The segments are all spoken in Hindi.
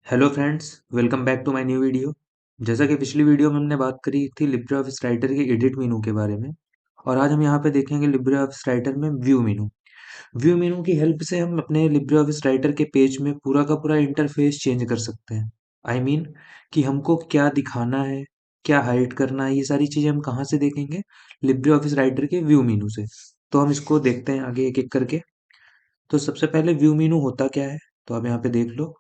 Hello friends, welcome back to my new video. जैसा कि पिछली वीडियो में हमने बात करी थी लिब्रे ऑफिस राइटर के एडिट मेनू के बारे में। और आज हम यहाँ पे देखेंगे लिब्रे ऑफिस राइटर में व्यू मेनू। व्यू मेनू की हेल्प से हम अपने लिब्रे ऑफिस राइटर के पेज में पूरा का पूरा इंटरफेस चेंज कर सकते हैं। आई मीन कि हमको क्या दिखाना है, क्या हाइड करना है, ये सारी चीज़ें हम कहाँ से देखेंगे? लिब्रे ऑफिस राइटर के व्यू मेनू से। तो हम इसको देखते हैं आगे एक एक करके। तो सबसे पहले व्यू मेनू होता क्या है, तो आप यहाँ पे देख लो।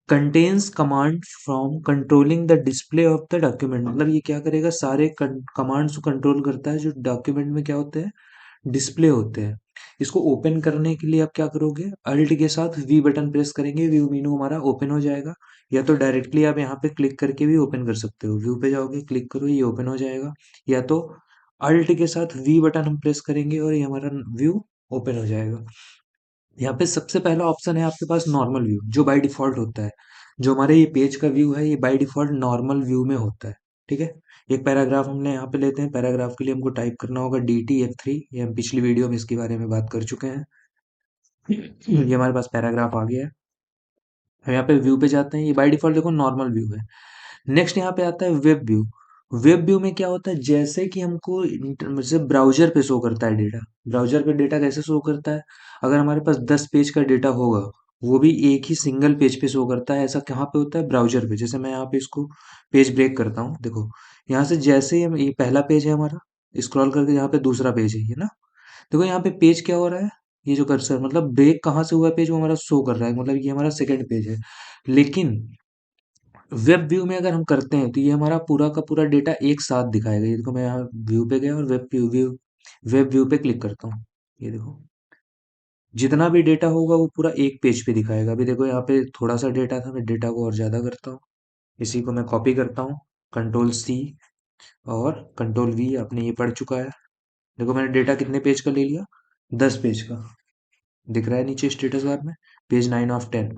Contains command from controlling the display of the document. मतलब ये क्या करेगा, सारे कमांड्स को कंट्रोल करता है जो डॉक्यूमेंट में क्या होते हैं, डिस्प्ले होते हैं। इसको ओपन करने के लिए आप क्या करोगे, अल्ट के साथ वी बटन प्रेस करेंगे, व्यू मेनू हमारा ओपन हो जाएगा। या तो डायरेक्टली आप यहाँ पे क्लिक करके भी ओपन कर सकते हो। व्यू पे जाओगे, क्लिक करो, ये ओपन हो जाएगा। या तो अल्ट के साथ वी बटन हम प्रेस करेंगे और ये हमारा व्यू ओपन हो जाएगा। यहाँ पे सबसे पहला ऑप्शन है आपके पास नॉर्मल व्यू, जो बाय डिफॉल्ट होता है। जो हमारे ये पेज का व्यू है, ये बाय डिफॉल्ट नॉर्मल व्यू में होता है। ठीक है। एक पैराग्राफ हमने यहाँ पे लेते हैं। पैराग्राफ के लिए हमको टाइप करना होगा DTF3। ये हम पिछली वीडियो में इसके बारे में बात कर चुके हैं। ये हमारे पास पैराग्राफ आ गया है। हम यहाँ पे व्यू पे जाते हैं। ये बाय डिफॉल्ट देखो नॉर्मल व्यू है। नेक्स्ट यहाँ पे आता है वेब व्यू। वेब व्यू में क्या होता है, जैसे कि हमको जैसे ब्राउजर पे शो करता है डेटा। ब्राउजर पे डेटा कैसे शो करता है, अगर हमारे पास 10 पेज का डेटा होगा, वो भी एक ही सिंगल पेज पे शो करता है। ऐसा कहाँ पे होता है, ब्राउजर पे। जैसे मैं यहाँ पे इसको पेज ब्रेक करता हूँ, देखो यहाँ से जैसे ही ये पहला पेज है हमारा, स्क्रॉल करके यहाँ पे दूसरा पेज है ये ना। देखो यहाँ पे पेज क्या हो रहा है, ये जो कर्सर मतलब ब्रेक कहाँ से हुआ पेज, वो हमारा शो कर रहा है, मतलब ये हमारा सेकंड पेज है। लेकिन वेब व्यू में अगर हम करते हैं तो ये हमारा पूरा का पूरा डेटा एक साथ दिखाएगा। ये देखो मैं यहाँ व्यू पे गया और वेब व्यू पे क्लिक करता हूँ। ये देखो जितना भी डेटा होगा वो पूरा एक पेज पे दिखाएगा। अभी देखो यहाँ पे थोड़ा सा डेटा था, मैं डेटा को और ज्यादा करता हूँ। इसी को मैं कॉपी करता हूँ, Ctrl+C और Ctrl+V। आपने ये पढ़ चुका है। देखो मैंने डेटा कितने पेज का ले लिया, 10 पेज का। दिख रहा है नीचे स्टेटस बार में, पेज 9 ऑफ 10।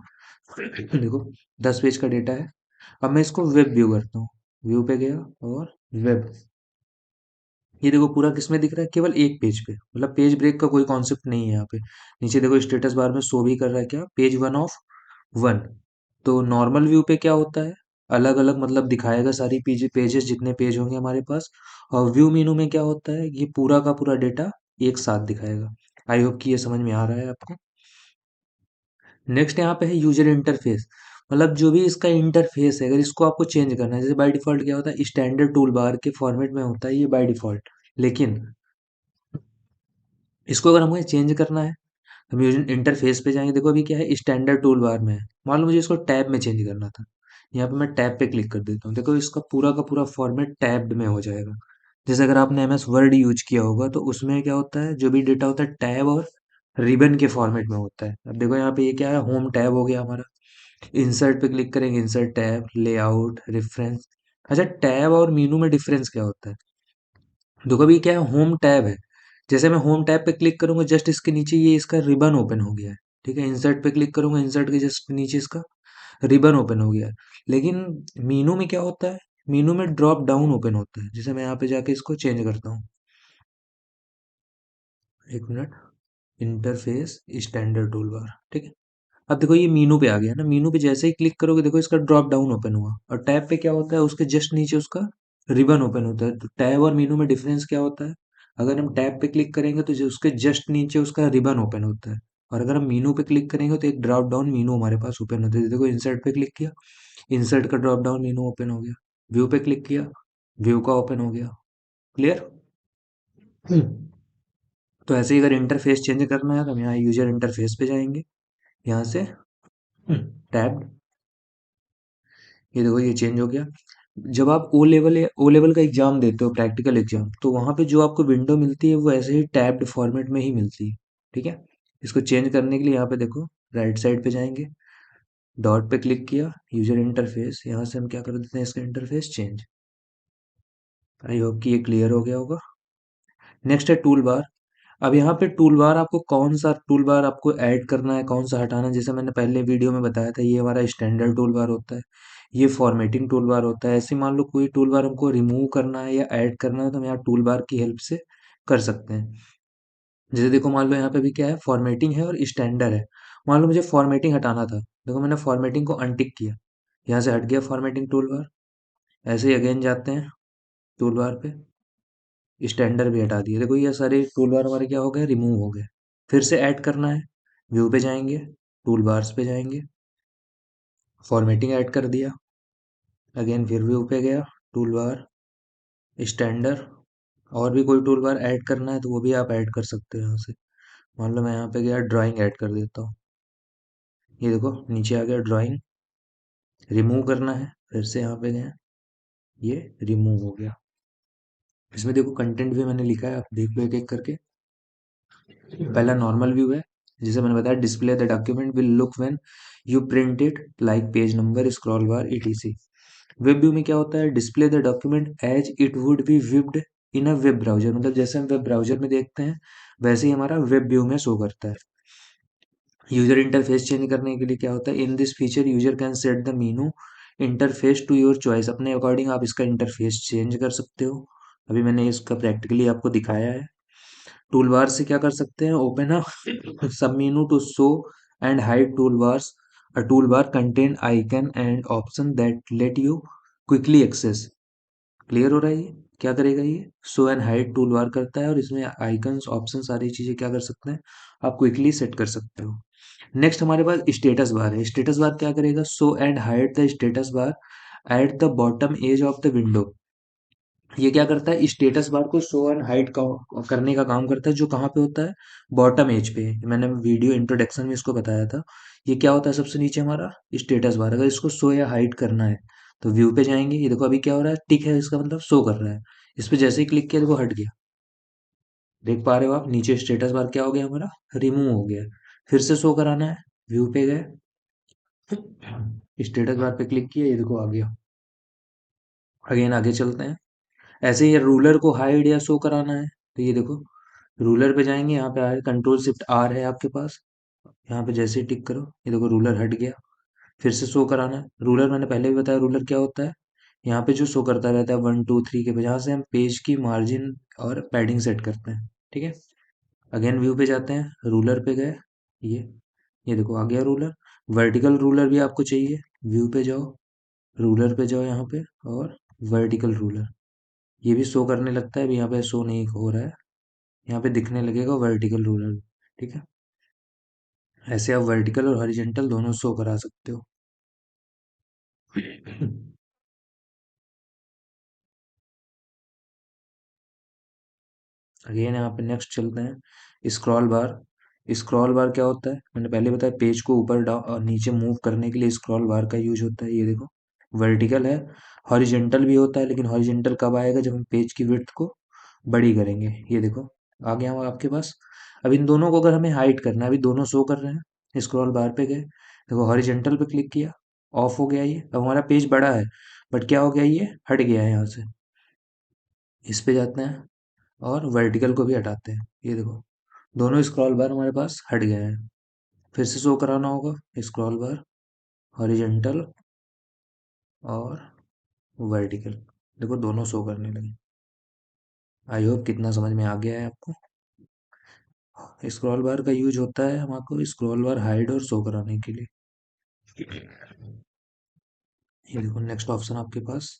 देखो 10 पेज का डेटा है। अब मैं इसको वेब व्यू करता हूँ। व्यू पे गया और वेब। ये देखो पूरा किसमें दिख रहा है, केवल एक पेज पे। मतलब पेज ब्रेक का कोई कॉन्सेप्ट नहीं है यहाँ पे। नीचे देखो स्टेटस बार में शो भी कर रहा है क्या, पेज 1 ऑफ 1। तो नॉर्मल व्यू पे क्या होता है, अलग अलग मतलब दिखाएगा सारी पेजेस जितने पेज होंगे हमारे पास। और व्यू मेनू में क्या होता है, ये पूरा का पूरा डेटा एक साथ दिखाएगा। आई होप कि ये समझ में आ रहा है आपको। नेक्स्ट यहाँ पे है यूजर इंटरफेस। मतलब जो भी इसका इंटरफेस है, अगर इसको आपको चेंज करना है, जैसे बाय डिफॉल्ट क्या होता है, स्टैंडर्ड टूल बार के फॉर्मेट में होता है ये बाय डिफॉल्ट। लेकिन इसको अगर हमें चेंज करना है, हम यूजर इंटरफेस पे जाएंगे। देखो अभी क्या है, स्टैंडर्ड टूल बार में है। मान लो मुझे इसको टैब में चेंज करना था, यहाँ पे मैं टैब पे क्लिक कर देता हूँ। देखो इसका पूरा का पूरा फॉर्मेट टैब्ड में हो जाएगा। जैसे अगर आपने MS वर्ड यूज किया होगा तो उसमें क्या होता है, जो भी डेटा होता है टैब और रिबन के फॉर्मेट में होता है। अब देखो यहाँ पे ये क्या है, होम टैब हो गया हमारा। इंसर्ट पे क्लिक करेंगे, इंसर्ट टैब, लेआउट, रेफरेंस। अच्छा, टैब और मीनू में डिफरेंस क्या होता है, देखो अभी क्या है, होम टैब है। जैसे मैं होम टैब पे क्लिक करूंगा, जस्ट इसके नीचे ये इसका रिबन ओपन हो गया है। ठीक है, इंसर्ट पे क्लिक करूंगा, इंसर्ट के जस्ट नीचे इसका रिबन ओपन हो गया है। लेकिन मीनू में क्या होता है, मीनू में ड्रॉप डाउन ओपन होता है। जैसे मैं यहाँ पे जाके इसको चेंज करता हूँ, एक minute, interface standard tool bar. ठीक है, अब देखो ये मीनू पे आ गया ना। मीनू पे जैसे ही क्लिक करोगे, देखो इसका ड्रॉप डाउन ओपन हुआ। और टैब पे क्या होता है, उसके जस्ट नीचे उसका रिबन ओपन होता है। तो टैब और मीनू में डिफरेंस क्या होता है, अगर हम टैब पे क्लिक करेंगे तो जो उसके जस्ट नीचे उसका रिबन ओपन होता है। और अगर हम मीनू पे क्लिक करेंगे तो एक ड्रॉप डाउन मीनू हमारे पास ओपन होता है। देखो इंसर्ट पे क्लिक किया, इंसर्ट का ड्रॉप डाउन मीनू ओपन हो गया। व्यू पे क्लिक किया, व्यू का ओपन हो गया। क्लियर। तो ऐसे ही अगर इंटरफेस चेंज करना है तो हम यहाँ यूजर इंटरफेस पे जाएंगे, यहाँ से टैब। ये देखो ये चेंज हो गया। जब आप ओ लेवल का एग्जाम देते हो, प्रैक्टिकल एग्जाम, तो वहां पे जो आपको विंडो मिलती है वो ऐसे ही टैब्ड फॉर्मेट में ही मिलती है। ठीक है। इसको चेंज करने के लिए यहाँ पे देखो, राइट साइड पे जाएंगे, डॉट पे क्लिक किया, यूजर इंटरफेस, यहाँ से हम क्या कर देते हैं, इसका इंटरफेस चेंज। आई होप कि ये क्लियर हो गया होगा। नेक्स्ट है टूल बार। अब यहाँ पे टूल बार, आपको कौन सा टूल बार आपको ऐड करना है, कौन सा हटाना है, जैसे मैंने पहले वीडियो में बताया था, ये हमारा स्टैंडर्ड टूल बार होता है, ये फॉर्मेटिंग टूल बार होता है। ऐसे मान लो कोई टूल बार हमको रिमूव करना है या ऐड करना है तो हम यहाँ टूल बार की हेल्प से कर सकते हैं। जैसे देखो मान लो यहाँ पे भी क्या है, फॉर्मेटिंग है और स्टैंडर्ड है। मान लो मुझे फॉर्मेटिंग हटाना था, देखो मैंने फॉर्मेटिंग को अनटिक किया। यहाँ से हट गया फॉर्मेटिंग टूल बार। ऐसे ही अगेन जाते हैं टूल बार पे, स्टैंडर्ड भी हटा दिए। देखो ये सारे टूल बार हमारे क्या हो गए, रिमूव हो गए। फिर से ऐड करना है, व्यू पे जाएंगे, टूल बार्स पे जाएंगे, फॉर्मेटिंग ऐड कर दिया। अगेन फिर व्यू पे गया, टूल बार, स्टैंडर्ड। और भी कोई टूल बार ऐड करना है तो वो भी आप ऐड कर सकते हो यहाँ से। मान लो मैं यहाँ पे गया, ड्राइंग ऐड कर देता हूँ। ये देखो नीचे आ गया ड्राइंग। रिमूव करना है, फिर से यहाँ पे गए, ये रिमूव हो गया। इसमें देखो कंटेंट भी मैंने लिखा है, आप देख लो एक एक करके। पहला नॉर्मल व्यू है, जैसे मैंने बताया, display the document will look when you print it, like page number, scroll bar, ETC. Web view में क्या होता है, display the document as it would be viewed in a web browser, मतलब जैसे हम वेब ब्राउजर में देखते हैं वैसे ही हमारा वेब व्यू में शो करता है। यूजर इंटरफेस चेंज करने के लिए क्या होता है, in this feature user can set the menu interface to your choice, अपने अकॉर्डिंग आप इसका इंटरफेस चेंज कर सकते हो। अभी मैंने इसका प्रैक्टिकली आपको दिखाया है। टूल बार से क्या कर सकते हैं, open a sub menu to show and hide tool bars. A tool bar contain icon and option that let you quickly access. Clear हो रहा है ये क्या करेगा, ये show and hide tool bar करता है और इसमें आइकन्स ऑप्शन सारी चीजें क्या कर सकते हैं, आप क्विकली सेट कर सकते हो। नेक्स्ट हमारे पास स्टेटस बार है। स्टेटस बार क्या करेगा, show and hide the status bar at the bottom edge of the window. ये क्या करता है, स्टेटस बार को शो एंड हाइड करने का काम करता है, जो कहाँ पे होता है, बॉटम एज पे। मैंने वीडियो इंट्रोडक्शन में इसको बताया था। ये क्या होता है, सबसे नीचे हमारा स्टेटस बार। अगर इसको शो या हाइड करना है तो व्यू पे जाएंगे, ये देखो अभी क्या हो रहा है, टिक है, इसका मतलब शो कर रहा है। इस पे जैसे ही क्लिक किया देखो हट गया। देख पा रहे हो आप, नीचे स्टेटस बार क्या हो गया हमारा, रिमूव हो गया। फिर से शो कराना है, व्यू पे गए, स्टेटस बार पे क्लिक किया, ये देखो आ गया। अगेन आगे चलते हैं। ऐसे ही रूलर को हाइड या शो कराना है तो ये देखो, रूलर पे जाएंगे, यहाँ पे आए कंट्रोल शिफ्ट आर है आपके पास। यहाँ पे जैसे ही टिक करो, ये देखो रूलर हट गया। फिर से शो कराना है, रूलर मैंने पहले भी बताया रूलर क्या होता है, यहाँ पे जो शो करता रहता है 1 2 3 के वजह से हम पेज की मार्जिन और पैडिंग सेट करते हैं। ठीक है। अगेन व्यू पे जाते हैं, रूलर पे गए, ये ये देखो आ गया रूलर। वर्टिकल रूलर भी आपको चाहिए, व्यू पे जाओ, रूलर पे जाओ यहाँ पे, और वर्टिकल रूलर, ये भी शो करने लगता है। अभी यहाँ पे शो नहीं हो रहा है, यहाँ पे दिखने लगेगा वर्टिकल रूलर। ठीक है। ऐसे आप वर्टिकल और हॉरिजॉन्टल दोनों शो करा सकते हो। अगेन यहाँ पे नेक्स्ट चलते हैं, स्क्रॉल बार। स्क्रॉल बार क्या होता है, मैंने पहले बताया, पेज को ऊपर डाउन और नीचे मूव करने के लिए स्क्रॉल बार का यूज होता है। ये देखो वर्टिकल है, हॉरिजॉन्टल भी होता है, लेकिन हॉरिजॉन्टल कब आएगा, जब हम पेज की विड्थ को बड़ी करेंगे। ये देखो आ गया हूँ आपके पास। अब इन दोनों को अगर हमें हाइड करना है, अभी दोनों शो कर रहे हैं, स्क्रॉल बार पे गए, देखो हॉरिजॉन्टल पे क्लिक किया, ऑफ हो गया ये। अब हमारा पेज बड़ा है, बट क्या हो गया, ये हट गया है यहाँ से। इस पे जाते हैं और वर्टिकल को भी हटाते हैं, ये देखो दोनों स्क्रॉल बार हमारे पास हट गए हैं। फिर से शो कराना होगा, स्क्रॉल बार, हॉरिजॉन्टल और वर्टिकल, देखो दोनों शो करने लगे। आई होप कितना समझ में आ गया है आपको। स्क्रॉल बार का यूज होता है हमको स्क्रॉल बार हाइड और शो कराने के लिए। ये देखो नेक्स्ट ऑप्शन आपके पास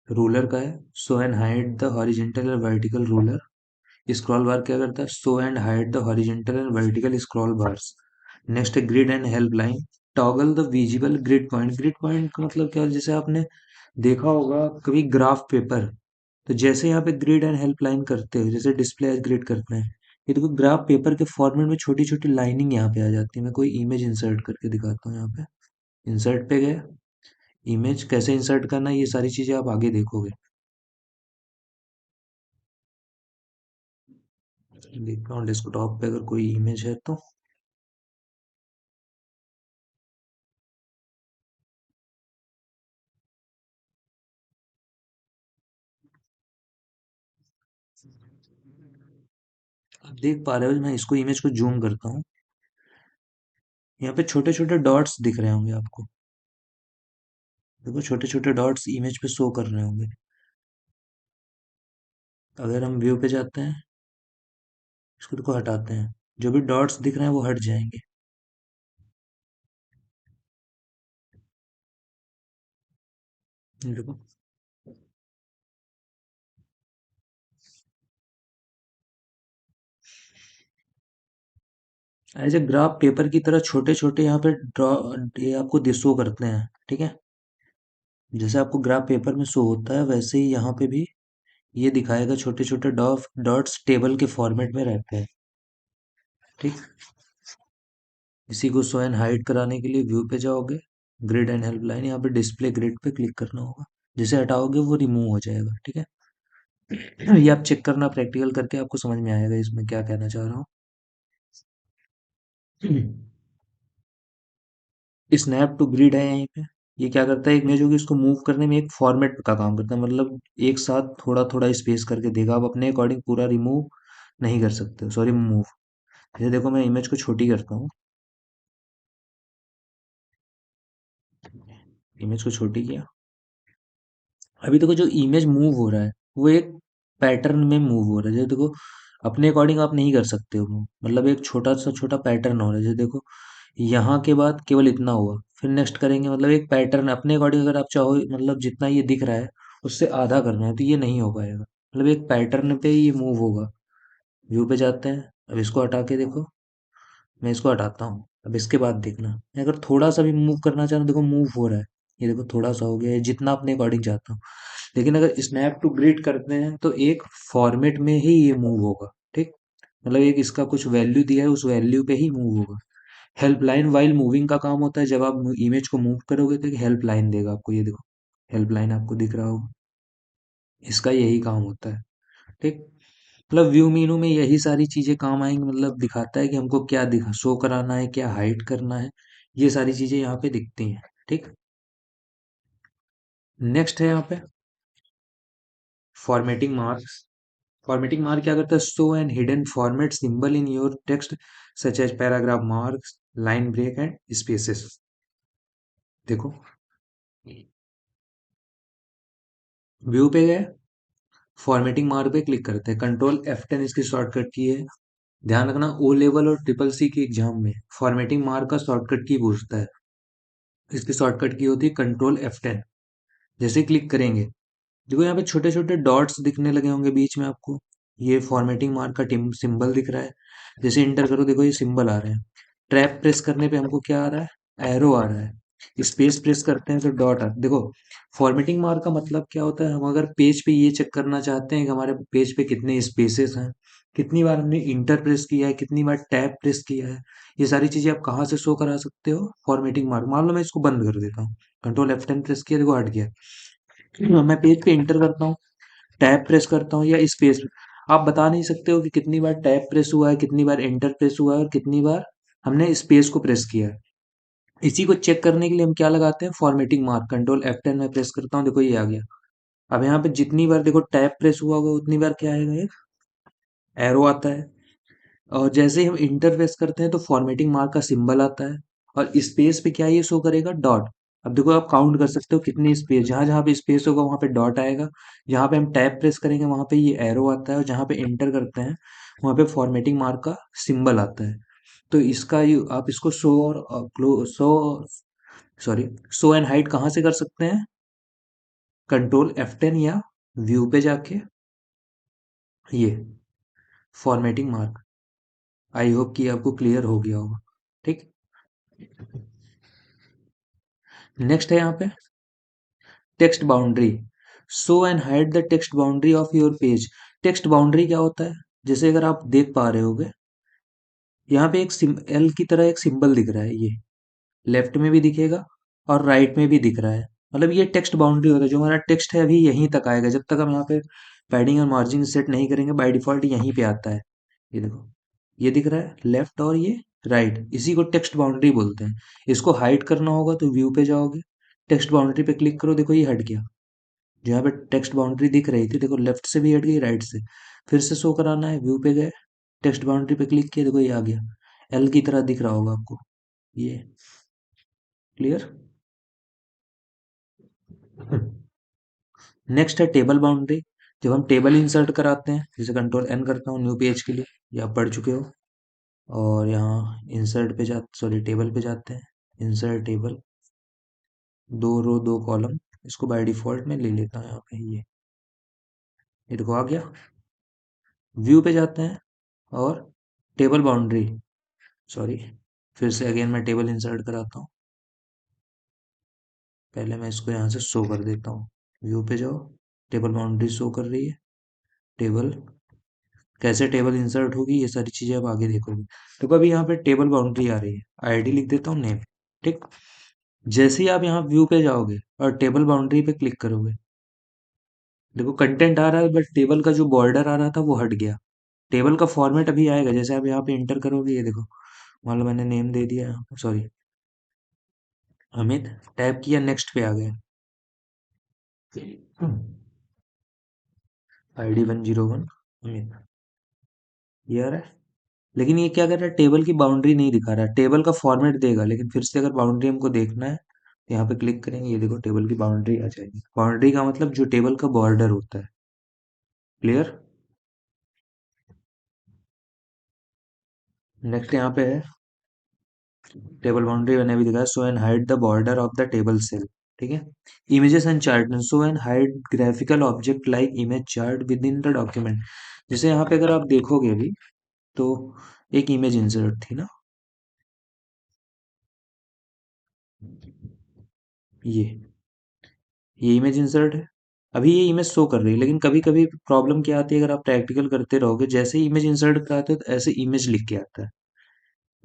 रूलर का है, show and hide the horizontal and vertical ruler. Scroll bar क्या करता है, show and hide the horizontal and vertical scroll bars. Next है grid and help line, toggle the visible grid point. Grid point का मतलब क्या है, जैसे आपने देखा होगा कभी ग्राफ पेपर, तो जैसे यहाँ पे ग्रिड एंड हेल्प लाइन करते हो, जैसे डिस्प्ले एज ग्रिड करते हैं, ये देखो ग्राफ पेपर के फॉर्मेट में छोटी छोटी लाइनिंग यहाँ पे आ जाती है। मैं कोई इमेज इंसर्ट करके दिखाता हूँ। यहाँ पे इंसर्ट पे गए, इमेज कैसे इंसर्ट करना है, ये सारी चीजें आप आगे देखोगे। देखता हूँ डेस्कटॉप पे अगर कोई इमेज है तो। आप देख पा रहे हो, मैं इसको इमेज को जूम करता हूँ, यहाँ पे छोटे छोटे डॉट्स दिख रहे होंगे आपको। देखो छोटे छोटे डॉट्स इमेज पे शो कर रहे होंगे। अगर हम व्यू पे जाते हैं, इसको देखो हटाते हैं, जो भी डॉट्स दिख रहे हैं वो हट जाएंगे। देखो, एज ए ग्राफ पेपर की तरह छोटे छोटे यहाँ पे ड्रॉ, ये आपको शो करते हैं, ठीक है। जैसे आपको ग्राफ पेपर में शो होता है वैसे ही यहाँ पे भी ये दिखाएगा, छोटे छोटे डॉट्स टेबल के फॉर्मेट में रहते हैं, ठीक। इसी को शो एंड हाइड कराने के लिए व्यू पे जाओगे, ग्रिड एंड हेल्प लाइन, यहाँ पे डिस्प्ले ग्रिड पे क्लिक करना होगा। जिसे हटाओगे वो रिमूव हो जाएगा, ठीक है। ये आप चेक करना, प्रैक्टिकल करके आपको समझ में आएगा इसमें क्या कहना चाह रहा हूँ। स्नैप टू ग्रिड है यहीं पे। ये क्या करता है, एक इमेज होगी उसको मूव करने में एक फॉर्मेट का काम करता है, मतलब एक साथ थोड़ा थोड़ा स्पेस करके देगा, आप अपने अकॉर्डिंग पूरा रिमूव नहीं कर सकते, सॉरी मूव। जैसे देखो मैं इमेज को छोटी करता हूँ, इमेज को छोटी किया। अभी देखो जो इमेज मूव हो रहा है वो एक पैटर्न में मूव हो रहा है, जैसे देखो अपने अकॉर्डिंग आप नहीं कर सकते हो move। मतलब एक छोटा सा छोटा पैटर्न हो रहा है, जैसे देखो यहाँ के बाद केवल इतना हुआ, फिर नेक्स्ट करेंगे, मतलब एक पैटर्न अपने अकॉर्डिंग अगर आप चाहो, मतलब जितना ये दिख रहा है उससे आधा करना है तो ये नहीं हो पाएगा, मतलब एक पैटर्न पे ही ये मूव होगा। व्यू पे जाते हैं, अब इसको हटा के देखो, मैं इसको हटाता हूँ, अब इसके बाद देखना, मैं अगर थोड़ा सा भी मूव करना चाहूँ, देखो मूव हो रहा है, ये देखो थोड़ा सा हो गया है, जितना अपने अकॉर्डिंग चाहता हूँ। लेकिन अगर स्नैप टू ग्रिड करते हैं तो एक फॉर्मेट में ही ये मूव होगा, ठीक। मतलब एक इसका कुछ वैल्यू दिया है, उस वैल्यू पे ही मूव होगा। हेल्पलाइन वाइल मूविंग का काम होता है, जब आप इमेज को मूव करोगे तो एक हेल्पलाइन देगा आपको, ये देखो हेल्पलाइन आपको दिख रहा होगा, इसका यही काम होता है, ठीक। मतलब व्यू मीनू में यही सारी चीजें काम आएंगी, मतलब दिखाता है कि हमको क्या दिखा शो कराना है, क्या हाइड करना है, ये सारी चीजें यहाँ पे दिखती हैं, ठीक। नेक्स्ट है यहाँ पे फॉर्मेटिंग मार्क्स। फॉर्मेटिंग मार्क क्या करता है, show and hidden format symbol in your text such as paragraph marks, line break and spaces. देखो व्यू पे गए, फॉर्मेटिंग मार्क पे क्लिक करते हैं, कंट्रोल F10 इसकी शॉर्टकट की है। ध्यान रखना ओ लेवल और ट्रिपल सी के एग्जाम में फॉर्मेटिंग मार्क का शॉर्टकट की पूछता है, इसकी शॉर्टकट की होती है कंट्रोल F10। जैसे क्लिक करेंगे, देखो यहाँ पे छोटे छोटे डॉट्स दिखने लगे होंगे बीच में आपको, ये फॉर्मेटिंग मार्क का सिंबल दिख रहा है। जैसे इंटर करो, देखो ये सिंबल आ रहे हैं। ट्रैप प्रेस करने पे हमको क्या आ रहा है, एरो आ रहा है। स्पेस प्रेस करते हैं तो डॉट आ, देखो फॉर्मेटिंग मार्क का मतलब क्या होता है, हम अगर पेज पे ये चेक करना चाहते हैं कि हमारे पेज पे कितने स्पेसेस हैं, कितनी बार हमने इंटर प्रेस किया है, कितनी बार टैब प्रेस किया है, ये सारी चीजें आप कहाँ से शो करा सकते हो, फॉर्मेटिंग मार्क। मान लो मैं इसको बंद कर देता हूँ, कंट्रोल F10 प्रेस किया, देखो हट गया। मैं पेज पे इंटर करता हूँ, टैब प्रेस करता हूँ या स्पेस, आप बता नहीं सकते हो कि कितनी बार टैब प्रेस हुआ है, कितनी बार एंटर प्रेस हुआ है और कितनी बार हमने स्पेस को प्रेस किया है। इसी को चेक करने के लिए हम क्या लगाते हैं, फॉर्मेटिंग मार्क। कंट्रोल F10 में प्रेस करता हूँ, देखो ये आ गया। अब यहाँ पे जितनी बार देखो टैब प्रेस हुआ होगा उतनी बार क्या आएगा, एक एरो आता है। और जैसे ही हम इंटर प्रेस करते हैं तो फॉर्मेटिंग मार्क का सिंबल आता है, और स्पेस पे क्या ये शो करेगा, डॉट। अब देखो आप काउंट कर सकते हो कितनी स्पेस, जहां जहां पे स्पेस होगा वहां पे डॉट आएगा, जहां पे हम टैब प्रेस करेंगे वहां पे ये एरो आता है, और जहां पे इंटर करते हैं वहां पे फॉर्मेटिंग मार्क का सिंबल आता है। तो इसका आप इसको शो और show, sorry, show and hide कहाँ से कर सकते हैं, कंट्रोल F10 या व्यू पे जाके, ये फॉर्मेटिंग मार्क। आई होप कि आपको क्लियर हो गया होगा, ठीक। नेक्स्ट है यहाँ पे text boundary. Show and hide the text boundary of your page. Text boundary क्या होता है, जैसे अगर आप देख पा रहे होगे, यहाँ पे एक एल की तरह एक सिंबल दिख रहा है, ये लेफ्ट में भी दिखेगा और राइट में भी दिख रहा है। मतलब ये टेक्स्ट बाउंड्री होता है, जो हमारा टेक्स्ट है अभी यहीं तक आएगा, जब तक हम यहाँ पे पैडिंग और मार्जिन सेट नहीं करेंगे बाय डिफॉल्ट यहीं पे आता है। ये देखो ये दिख रहा है लेफ्ट और ये राइट, इसी को टेक्स्ट बाउंड्री बोलते हैं। इसको हाइड करना होगा तो व्यू पे जाओगे, टेक्स्ट बाउंड्री पे क्लिक करो, देखो ये हट गया। जहाँ पे टेक्स्ट बाउंड्री दिख रही थी देखो लेफ्ट से भी हट गई, राइट से। फिर से शो कराना है, व्यू पे गए, टेक्स्ट बाउंड्री पे क्लिक किया, देखो ये आ गया। एल की तरह दिख रहा होगा आपको, ये क्लियर। नेक्स्ट है टेबल बाउंड्री। जब हम टेबल इंसर्ट कराते हैं, जैसे कंट्रोल एन करता हूँ न्यू पेज के लिए, ये आप पढ़ चुके हो। और यहाँ इंसर्ट पे जा, सॉरी टेबल पे जाते हैं, इंसर्ट टेबल, 2 रो 2 कॉलम। इसको बाय डिफॉल्ट में ले लेता हूँ यहाँ पे। ये देखो आ गया। व्यू पे जाते हैं और टेबल बाउंड्री, सॉरी, फिर से अगेन मैं टेबल इंसर्ट कराता हूँ। पहले मैं इसको यहाँ से शो कर देता हूँ। व्यू पे जाओ, टेबल बाउंड्री शो कर रही है। टेबल, कैसे टेबल इंसर्ट होगी ये सारी चीजें अब आगे देखोगे। तो कभी यहाँ पे टेबल बाउंड्री आ रही है, आईडी लिख देता हूँ, नेम। ठीक। जैसे ही आप यहाँ व्यू पे जाओगे और टेबल बाउंड्री पे क्लिक करोगे, देखो कंटेंट आ रहा है बट टेबल का जो बॉर्डर आ रहा था वो हट गया। टेबल का फॉर्मेट अभी आएगा, जैसे आप यहाँ पे इंटर करोगे, ये देखो मान लो मैंने नेम दे दिया, सॉरी अमित, टैप किया, नेक्स्ट पे आ गया, ID 101 अमित, ये आ रहा है। लेकिन ये क्या कर रहा है, टेबल की बाउंड्री नहीं दिखा रहा है, टेबल का फॉर्मेट देगा, लेकिन फिर से अगर बाउंड्री हमको देखना है तो यहाँ पे क्लिक करेंगे, ये देखो टेबल की बाउंड्री आ जाएगी। बाउंड्री का मतलब जो टेबल का बॉर्डर होता है। क्लियर। नेक्स्ट यहाँ पे है टेबल बाउंड्री, मैंने भी दिखाया, show and hide the border of the table cell. ठीक है। Images and chart, show and hide graphical object like image chart within the document. जैसे यहाँ पे अगर आप देखोगे अभी, तो एक इमेज इंसर्ट थी ना, ये ये इमेज इंसर्ट है। अभी ये इमेज शो कर रही है, लेकिन कभी कभी प्रॉब्लम क्या आती है, अगर आप प्रैक्टिकल करते रहोगे, जैसे ही इमेज इंसर्ट कराते हो तो ऐसे इमेज लिख के आता है।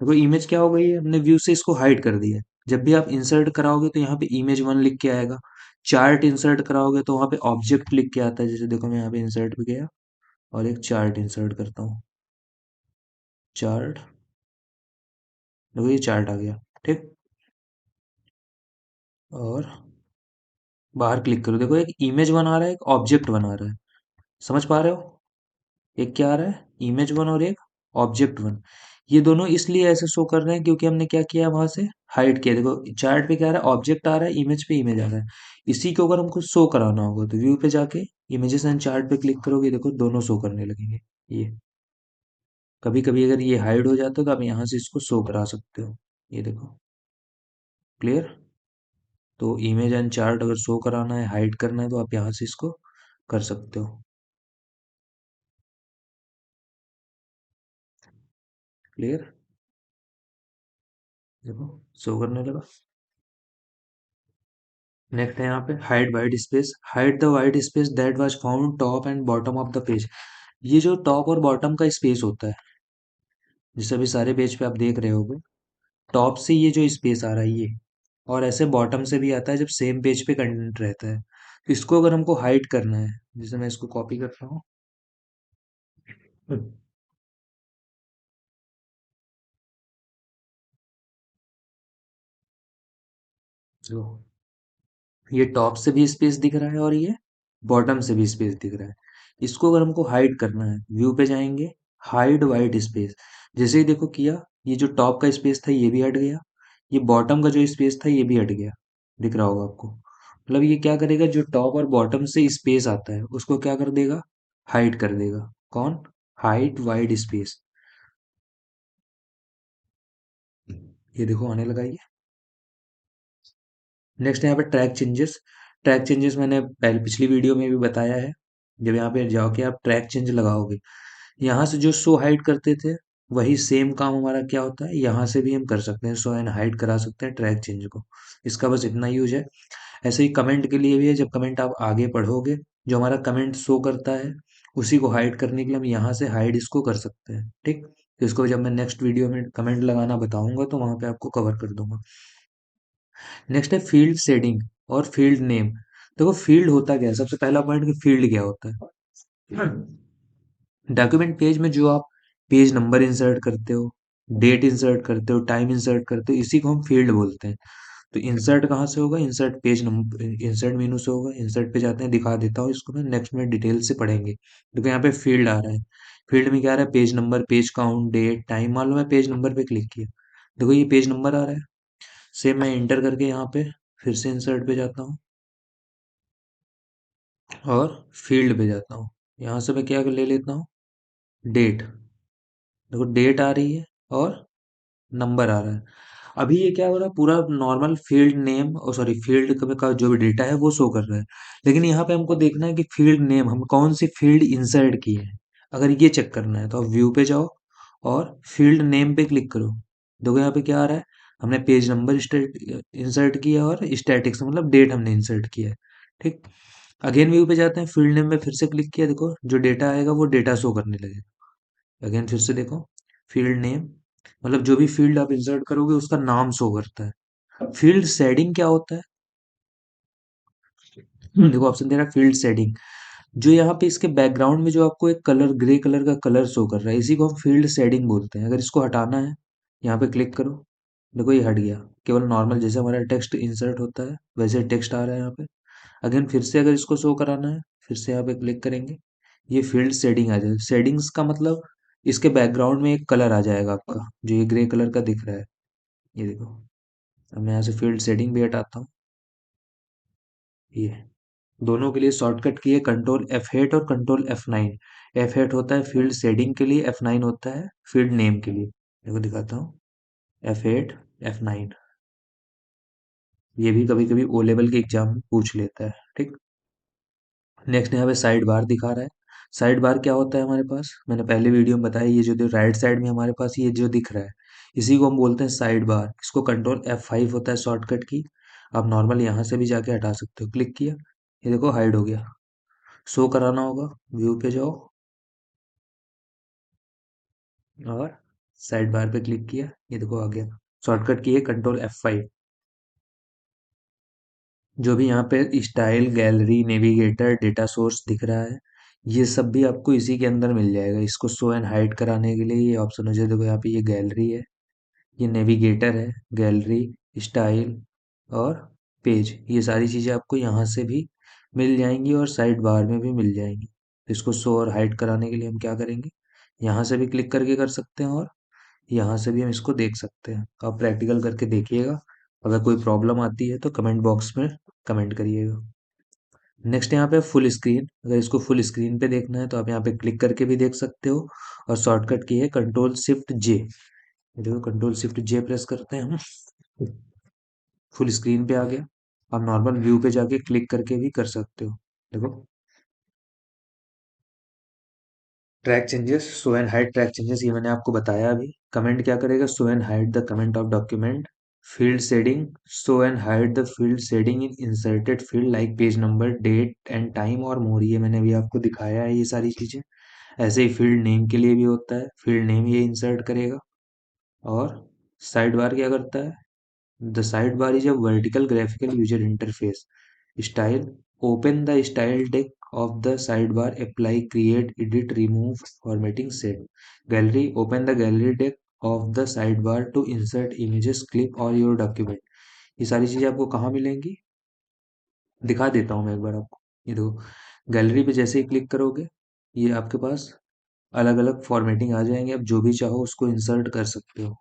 देखो इमेज क्या हो गई है, हमने व्यू से इसको हाइड कर दिया है। जब भी आप इंसर्ट कराओगे तो यहाँ पे इमेज 1 लिख के आएगा। चार्ट इंसर्ट कराओगे तो वहाँ पे ऑब्जेक्ट लिख के आता है। जैसे देखो मैं यहाँ पे इंसर्ट पे गया और एक चार्ट इंसर्ट करता हूँ, चार्ट, देखो ये चार्ट आ गया। ठीक। और बाहर क्लिक करो, देखो एक इमेज 1 आ रहा है, एक ऑब्जेक्ट 1 आ रहा है। समझ पा रहे हो, एक क्या आ रहा है, इमेज 1 और एक ऑब्जेक्ट 1। ये दोनों इसलिए ऐसे शो कर रहे हैं क्योंकि हमने क्या किया, वहां से हाइड किया। देखो चार्ट पे क्या आ रहा है, ऑब्जेक्ट आ रहा है, इमेज पे इमेज आ रहा है। इसी को अगर हमको शो कराना होगा तो व्यू पे जाके इमेजेस एंड चार्ट पे क्लिक करोगे, देखो दोनों शो करने लगेंगे। ये कभी कभी अगर ये हाइड हो जाता है तो आप यहाँ से इसको शो करा सकते हो। ये देखो। क्लियर। तो इमेज एंड चार्ट अगर शो कराना है, हाइड करना है, तो आप यहाँ से इसको कर सकते हो। क्लियर। देखो शो करने लगा। नेक्स्ट है यहाँ पे hide white space, hide the white space that was found top and bottom of the page. ये जो टॉप और बॉटम का स्पेस होता है, जैसे अभी सारे पेज पे आप देख रहे होगे, टॉप से ये जो स्पेस आ रहा है ये, और ऐसे बॉटम से भी आता है जब सेम पेज पे कंटेंट रहता है। तो इसको अगर हमको हाइड करना है, जैसे मैं इसको कॉपी करता हूँ, तो ये टॉप से भी स्पेस दिख रहा है और ये बॉटम से भी स्पेस दिख रहा है। इसको अगर हमको हाइड करना है, व्यू पे जाएंगे, हाइड वाइट स्पेस, जैसे ही देखो किया, ये जो टॉप का स्पेस था ये भी हट गया, ये बॉटम का जो स्पेस था ये भी हट गया। दिख रहा होगा आपको, मतलब ये क्या करेगा, जो टॉप और बॉटम से स्पेस आता है उसको क्या कर देगा, हाइड कर देगा। कौन, हाइड वाइड स्पेस। ये देखो आने लगा ये। नेक्स्ट यहाँ पे ट्रैक चेंजेस। ट्रैक चेंजेस मैंने पहले पिछली वीडियो में भी बताया है। जब यहाँ पे जाओगे आप ट्रैक चेंज लगाओगे, यहाँ से जो शो हाइड करते थे वही सेम काम हमारा क्या होता है, यहाँ से भी हम कर सकते हैं, शो एंड हाइड करा सकते हैं ट्रैक चेंज को। इसका बस इतना यूज है। ऐसे ही कमेंट के लिए भी है, जब कमेंट आप आगे पढ़ोगे, जो हमारा कमेंट शो करता है उसी को हाइड करने के लिए हम यहाँ से हाइड इसको कर सकते हैं। ठीक। तो इसको जब मैं नेक्स्ट वीडियो में कमेंट लगाना बताऊंगा तो वहां पे आपको कवर कर दूंगा। नेक्स्ट है फील्ड शेडिंग और फील्ड नेम। देखो फील्ड होता क्या है, सबसे पहला पॉइंट कि फील्ड क्या होता है। डॉक्यूमेंट पेज में जो आप पेज नंबर इंसर्ट करते हो, डेट इंसर्ट करते हो, टाइम इंसर्ट करते हो, इसी को हम फील्ड बोलते हैं। तो इंसर्ट कहाँ से होगा, इंसर्ट पेज नंबर, इंसर्ट मेनू से होगा। इंसर्ट पे जाते हैं, दिखा देता हूँ इसको मैं, नेक्स्ट में डिटेल से पढ़ेंगे। देखो यहाँ पे फील्ड आ रहा है, फील्ड में क्या आ रहा है, page number, page count, date, time. मान लो मैं पेज नंबर पे क्लिक किया, देखो ये पेज नंबर आ रहा है। सेम मैं इंटर करके यहाँ पे फिर से इंसर्ट पे जाता हूँ और फील्ड पे जाता हूँ। यहाँ से मैं क्या ले लेता हूँ, डेट। देखो डेट आ रही है और नंबर आ रहा है। अभी ये क्या हो रहा है, पूरा नॉर्मल फील्ड नेम और सॉरी फील्ड का जो भी डेटा है वो शो कर रहा है। लेकिन यहाँ पे हमको देखना है कि फील्ड नेम हम कौन सी फील्ड इंसर्ट किए हैं। अगर ये चेक करना है तो आप व्यू पे जाओ और फील्ड नेम पे क्लिक करो। देखो यहाँ पे क्या आ रहा है, हमने पेज नंबर इंसर्ट किया और स्टैटिक्स मतलब डेट हमने इंसर्ट किया है। ठीक, अगेन व्यू पे जाते हैं, फील्ड नेम में फिर से क्लिक किया, देखो जो डेटा आएगा वो डेटा शो करने लगेगा। अगेन फिर से देखो, फील्ड नेम मतलब जो भी फील्ड आप इंसर्ट करोगे उसका नाम शो करता है। फील्ड शेडिंग क्या होता है, देखो ऑप्शन दे रहा है फील्ड शेडिंग। जो यहाँ पे इसके बैकग्राउंड में जो आपको एक कलर ग्रे कलर का कलर शो कर रहा है, इसी को हम फील्ड शेडिंग बोलते हैं। अगर इसको हटाना है, यहाँ पे क्लिक करो, देखो ये हट गया। केवल नॉर्मल जैसे हमारा टेक्स्ट इंसर्ट होता है वैसे टेक्स्ट आ रहा है यहाँ पे। अगेन फिर से अगर इसको शो कराना है, फिर से यहाँ पे क्लिक करेंगे, ये फील्ड शेडिंग आ जाएगा। शेडिंग्स का मतलब इसके बैकग्राउंड में एक कलर आ जाएगा आपका, जो ये ग्रे कलर का दिख रहा है। ये देखो, अब मैं यहाँ से फील्ड शेडिंग भी हटाता हूँ। ये दोनों के लिए शॉर्टकट की है कंट्रोल F8 और कंट्रोल F9। F8 होता है फील्ड शेडिंग के लिए, F9 होता है फील्ड नेम के लिए। देखो दिखाता हूँ, F8 F9, ये भी कभी कभी ओ लेवल के एग्जाम में पूछ लेता है। ठीक, नेक्स्ट यहाँ पे साइड बार दिखा रहा है। साइड बार क्या होता है हमारे पास, मैंने पहले वीडियो में बताया, ये जो राइट साइड में हमारे पास ये जो दिख रहा है इसी को हम बोलते हैं साइड बार। इसको कंट्रोल F5 होता है शॉर्टकट की। आप नॉर्मल यहाँ से भी जाके हटा सकते हो, क्लिक किया, ये देखो हाइड हो गया। शो कराना होगा, व्यू पे जाओ और साइड बार पे क्लिक किया, ये देखो आ गया। शॉर्टकट की है कंट्रोल F5। जो भी यहाँ पे style, gallery, navigator, data source दिख रहा है, ये सब भी आपको इसी के अंदर मिल जाएगा। इसको शो एंड हाइड कराने के लिए ये ऑप्शन हो जाए। देखो यहाँ पे ये गैलरी है, ये नेविगेटर है, गैलरी, स्टाइल और पेज, ये सारी चीज़ें आपको यहाँ से भी मिल जाएंगी और साइड बार में भी मिल जाएंगी। इसको शो और हाइड कराने के लिए हम क्या करेंगे, यहाँ से भी क्लिक करके कर सकते हैं और यहाँ से भी हम इसको देख सकते हैं। आप प्रैक्टिकल करके देखिएगा, अगर कोई प्रॉब्लम आती है तो कमेंट बॉक्स में कमेंट करिएगा। नेक्स्ट यहाँ पे फुल स्क्रीन, अगर इसको फुल स्क्रीन पे देखना है तो आप यहाँ पे क्लिक करके भी देख सकते हो और शॉर्टकट की है कंट्रोल Shift J। देखो कंट्रोल Shift J प्रेस करते हैं हम, फुल स्क्रीन पे आ गया। आप नॉर्मल व्यू पे जाके क्लिक करके भी कर सकते हो। देखो track changes, show and hide track changes, ये मैंने आपको बताया अभी। कमेंट क्या करेगा, show and hide the comment of document. Field shading, show and hide the field shading in inserted field like page number, date and time और मोर, ये मैंने अभी आपको दिखाया है ये सारी चीजें। ऐसे ही फील्ड नेम के लिए भी होता है, फील्ड नेम ये इंसर्ट करेगा। और साइड बार क्या करता है, the side bar is a vertical graphical user interface. Style, open the style deck of the sidebar, apply, create, edit, remove, formatting, set. Gallery, open the gallery deck of the sidebar to insert images, clip or your document. ये सारी चीजें आपको कहाँ मिलेंगी, दिखा देता हूँ मैं एक बार आपको। ये देखो गैलरी पे जैसे ही क्लिक करोगे, ये आपके पास अलग अलग फॉर्मेटिंग आ जाएंगे। आप जो भी चाहो उसको इंसर्ट कर सकते हो।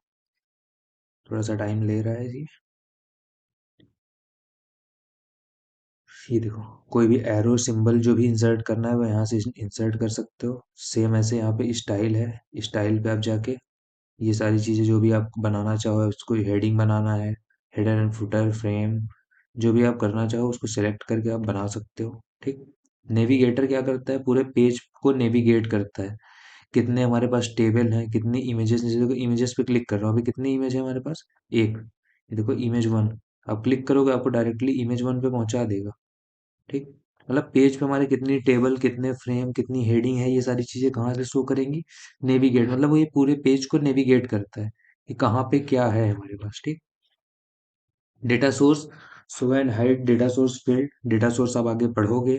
थोड़ा सा टाइम ले रहा है जी। ये देखो, कोई भी एरो सिंबल जो भी इंसर्ट करना है वो यहाँ से इंसर्ट कर सकते हो। सेम ऐसे यहाँ पे स्टाइल है, स्टाइल पे आप जाके ये सारी चीज़ें जो भी आप बनाना चाहो, उसको हेडिंग बनाना है, हेडर एंड फुटर, फ्रेम, जो भी आप करना चाहो उसको सेलेक्ट करके आप बना सकते हो। ठीक, नेविगेटर क्या करता है, पूरे पेज को नेविगेट करता है। कितने हमारे पास टेबल हैं, कितनी इमेजेस, जैसे देखो इमेजेस पे क्लिक कर रहा हूँ, अभी कितनी इमेज है हमारे पास, एक। ये देखो इमेज 1, आप क्लिक करोगे आपको डायरेक्टली इमेज 1 पे पहुंचा देगा। ठीक, मतलब पेज पे हमारे कितनी टेबल, कितने फ्रेम, कितनी हेडिंग है, ये सारी चीजें कहाँ से शो करेंगी, नेविगेट, मतलब वो ये पूरे पेज को नेविगेट करता है कि कहाँ पे क्या है हमारे पास। ठीक, data source, show and hide data source field, data source आप आगे पढ़ोगे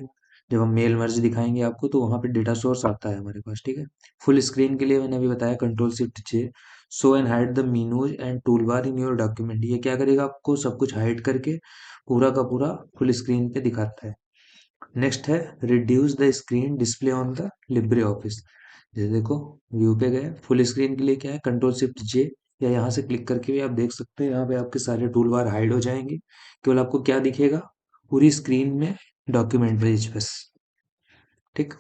जब हम मेल मर्ज दिखाएंगे आपको तो वहां पे डेटा सोर्स आता है हमारे पास। ठीक है, फुल स्क्रीन के लिए मैंने अभी बताया control Shift J। Show and hide the menus and tool bar in your document, ये क्या करेगा, आपको सब कुछ हाइड करके पूरा का पूरा फुल स्क्रीन पे दिखाता है। नेक्स्ट है reduce the screen display on the Libre office. जैसे देखो व्यू पे गए, फुल स्क्रीन के लिए क्या है कंट्रोल Shift J, या यहाँ से क्लिक करके भी आप देख सकते हैं। यहाँ पे आपके सारे टूल बार हाइड हो जाएंगे, केवल आपको क्या दिखेगा, पूरी स्क्रीन में डॉक्यूमेंट पेज बस। ठीक,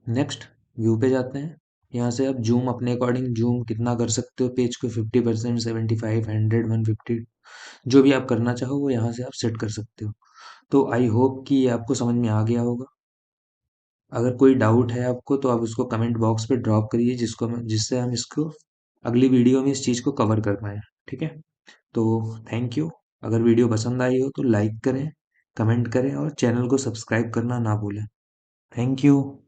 नेक्स्ट व्यू पे जाते हैं। यहाँ से आप जूम अपने अकॉर्डिंग जूम कितना कर सकते हो पेज को, 50%, 75, 100, 150, जो भी आप करना चाहो वो यहाँ से आप सेट कर सकते हो। तो आई होप कि ये आपको समझ में आ गया होगा। अगर कोई डाउट है आपको तो आप उसको कमेंट बॉक्स पे ड्रॉप करिए, जिससे हम इसको अगली वीडियो में इस चीज़ को कवर कर पाएँ। ठीक है? तो थैंक यू। अगर वीडियो पसंद आई हो तो लाइक करें, कमेंट करें और चैनल को सब्सक्राइब करना ना भूलें। Thank you.